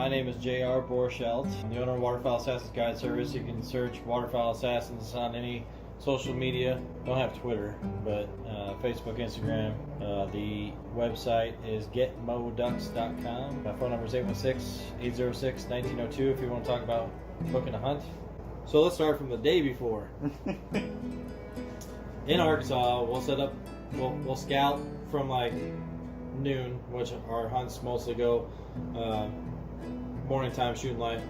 My name is J.R. Borschelt. I'm the owner of Waterfowl Assassins Guide Service. You can search Waterfowl Assassins on any social media. Don't have Twitter, but Facebook, Instagram. The website is getmoducks.com. My phone number is 816-806-1902 if you want to talk about booking a hunt. So let's start from the day before. In Arkansas, we'll set up, we'll scout from like noon, which our hunts mostly go morning time shooting light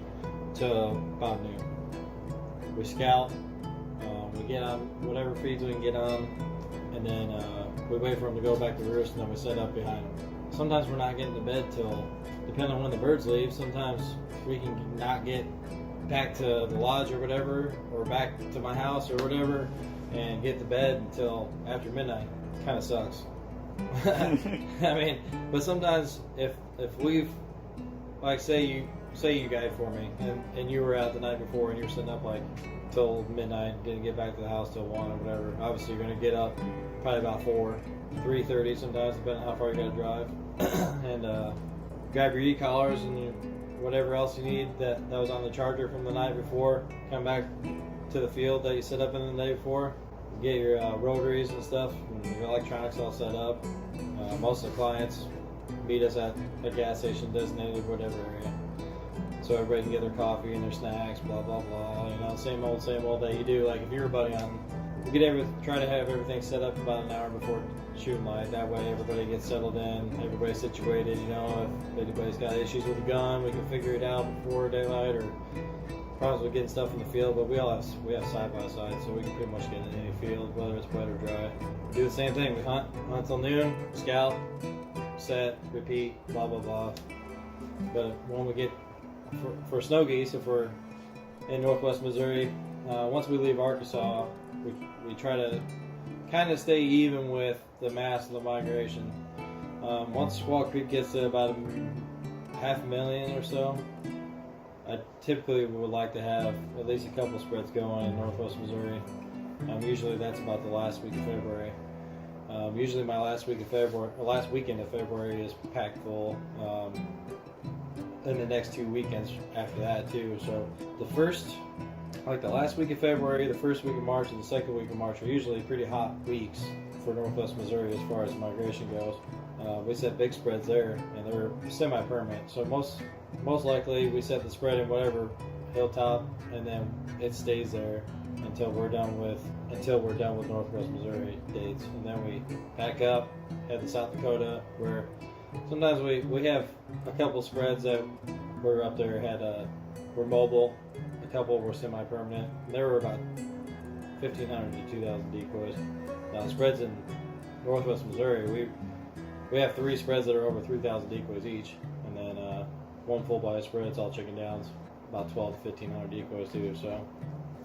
till about noon. We scout, we get on whatever feeds we can get on, and then we wait for them to go back to roost, and then we set up behind them. Sometimes we're not getting to bed till, depending on when the birds leave, sometimes we can not get back to the lodge or whatever, or back to my house or whatever, and get to bed until after midnight. Kind of sucks. I mean, but sometimes if we've, like, say you guide for me and you were out the night before and you're sitting up like till midnight, didn't get back to the house till 1 or whatever, obviously you're going to get up probably about 3:30 sometimes, depending on how far you got to drive, and grab your e-collars and whatever else you need that was on the charger from the night before, come back to the field that you set up in the day before, get your rotaries and stuff, and your electronics all set up. Most of the clients meet us at a gas station designated whatever area, so everybody can get their coffee and their snacks, blah blah blah. You know, same old that you do. Like if you're a buddy on, we try to have everything set up about an hour before shooting light. That way everybody gets settled in, everybody's situated. You know, if anybody's got issues with a gun, we can figure it out before daylight, or problems with getting stuff in the field. But we have side by side, so we can pretty much get in any field, whether it's wet or dry. We do the same thing. We hunt till noon, scout, set, repeat, blah blah blah. But when we get for snow geese, if we're in northwest Missouri, once we leave Arkansas, we try to kind of stay even with the mass of the migration. Once Squaw Creek gets to about 500,000 or so, I typically would like to have at least a couple spreads going in northwest Missouri. Usually that's about the last week of February. Usually my last weekend of February is packed full. And the next 2 weekends after that too. So the last week of February, the first week of March, and the second week of March are usually pretty hot weeks for northwest Missouri as far as migration goes. We set big spreads there, and they're semi-permanent. So most likely we set the spread in whatever hilltop, and then it stays there until we're done with northwest Missouri dates, and then we pack up, head to South Dakota, where sometimes we have a couple spreads that were up there were mobile. A couple were semi-permanent. There were about 1,500 to 2,000 decoys. Now the spreads in northwest Missouri, we have 3 spreads that are over 3,000 decoys each, and then one full body spread. It's all chicken downs, about 12 to 1,500 decoys too. So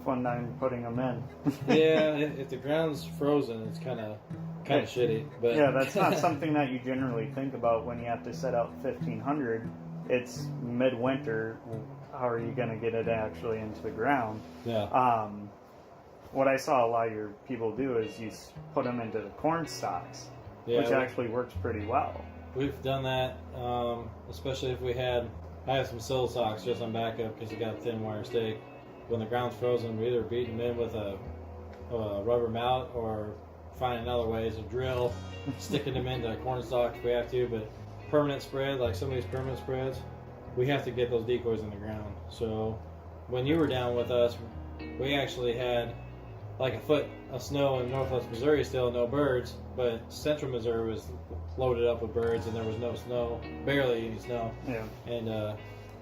fun time putting them in. Yeah, if the ground's frozen, it's kind of shitty. But yeah, that's not something that you generally think about when you have to set out 1,500. It's midwinter. How are you going to get it actually into the ground? Yeah. What I saw a lot of your people do is you put them into the corn stalks, which actually works pretty well. We've done that, especially if I have some sill socks just on backup because you got a thin wire stake. When the ground's frozen, we either beat them in with a rubber mallet or finding other ways of drill, sticking them into corn stalks if we have to. But permanent spread, like some of these permanent spreads, we have to get those decoys in the ground. So when you were down with us, we actually had like a foot of snow in northwest Missouri still, no birds, but central Missouri was loaded up with birds and there was no snow, barely any snow. Yeah. And the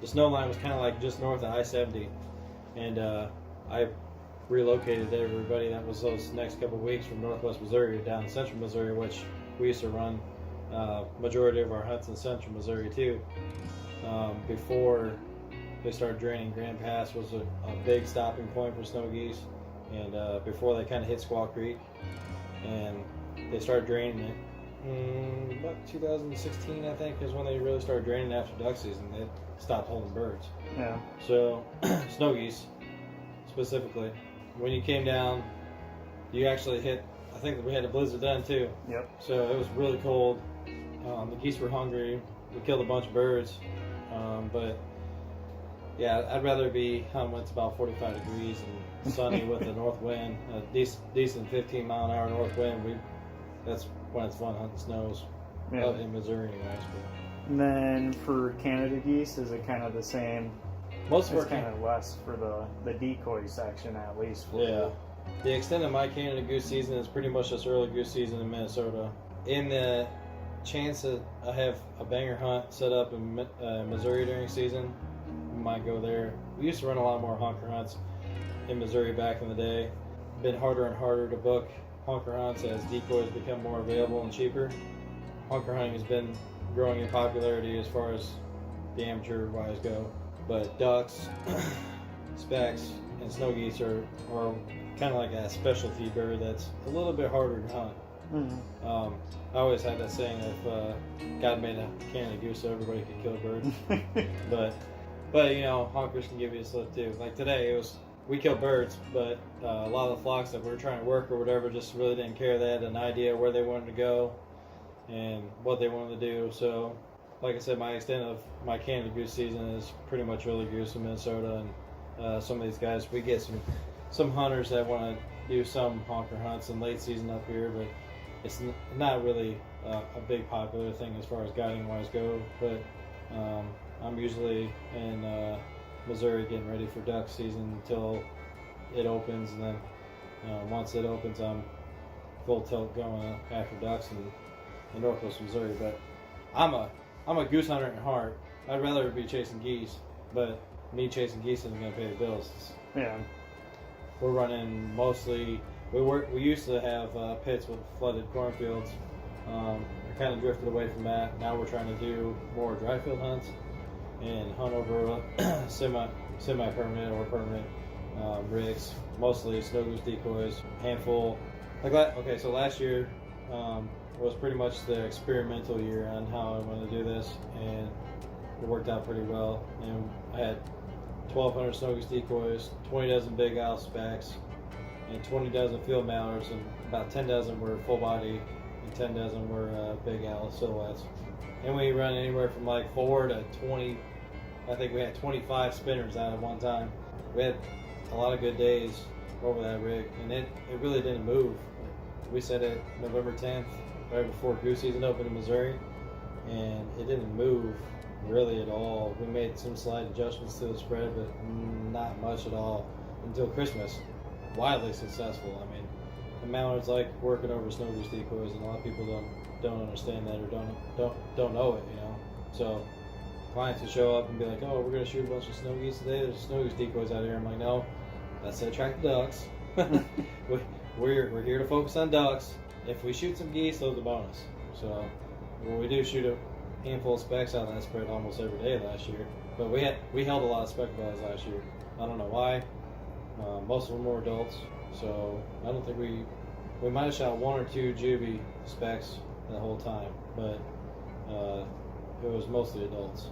snow line was kind of like just north of I-70. And I relocated everybody that was those next couple of weeks from northwest Missouri down to central Missouri, which we used to run majority of our hunts in central Missouri too. Before they started draining, Grand Pass was a big stopping point for snow geese, and before they kind of hit Squaw Creek, and they started draining it. About 2016, I think, is when they really started draining after duck season. They stopped holding birds. Yeah. So snow geese, specifically, when you came down, you actually hit. I think we had a blizzard then too. Yep. So it was really cold. The geese were hungry. We killed a bunch of birds, but Yeah, I'd rather be hunting when it's about 45 degrees and sunny with a north wind, a decent 15-mile-an-hour north wind. That's when it's fun hunting snows in Missouri, anyways. And then for Canada geese, is it kind of the same? Most of it's kind of less for the decoy section, at least. Yeah. The extent of my Canada goose season is pretty much this early goose season in Minnesota. In the chance that I have a banger hunt set up in Missouri during season, we might go there. We used to run a lot more honker hunts in Missouri back in the day. Been harder and harder to book honker hunts as decoys become more available and cheaper. Honker hunting has been growing in popularity as far as the amateur wise go, but ducks, specks, and snow geese are kind of like a specialty bird that's a little bit harder to hunt. Mm-hmm. I always had that saying, if God made a Canada goose so everybody could kill birds. but you know, honkers can give you a slip too. Like today, we killed birds, but a lot of the flocks that we were trying to work or whatever just really didn't care. They had an idea where they wanted to go and what they wanted to do. So, like I said, my extent of my Canada goose season is pretty much early goose in Minnesota, and some of these guys, we get some hunters that want to do some honker hunts in late season up here, but it's not really a big popular thing as far as guiding wise go. But I'm usually in Missouri getting ready for duck season until it opens, and then once it opens, I'm full tilt going after ducks in northwest Missouri. But I'm a goose hunter at heart. I'd rather be chasing geese, but me chasing geese isn't going to pay the bills. Yeah. We're running mostly. We used to have pits with flooded cornfields. We kind of drifted away from that. Now we're trying to do more dry field hunts and hunt over semi-permanent or permanent rigs. Mostly snow goose decoys, handful. So last year was pretty much the experimental year on how I wanted to do this, and it worked out pretty well. And I had 1,200 snow goose decoys, 20 dozen big owl specs, and 20 dozen field mallards, and about 10 dozen were full body, and 10 dozen were big owl silhouettes. And we run anywhere from like 4 to 20. I think we had 25 spinners out at one time. We had a lot of good days over that rig, and it really didn't move. We set it November 10th, right before goose season opened in Missouri, and it didn't move really at all. We made some slight adjustments to the spread, but not much at all until Christmas. Wildly successful. I mean, the mallards like working over snow goose decoys, and a lot of people don't understand that or don't know it, you know. So clients will show up and be like, "Oh, we're gonna shoot a bunch of snow geese today. There's snow goose decoys out here." I'm like, "No, that's to attract the ducks. We're here to focus on ducks. If we shoot some geese, those are a bonus." So we do shoot a handful of specks out of that spread almost every day last year. But we held a lot of spec bellies last year. I don't know why. Most of them were adults, so I don't think we might have shot 1 or 2 juvie specs the whole time, but it was mostly adults.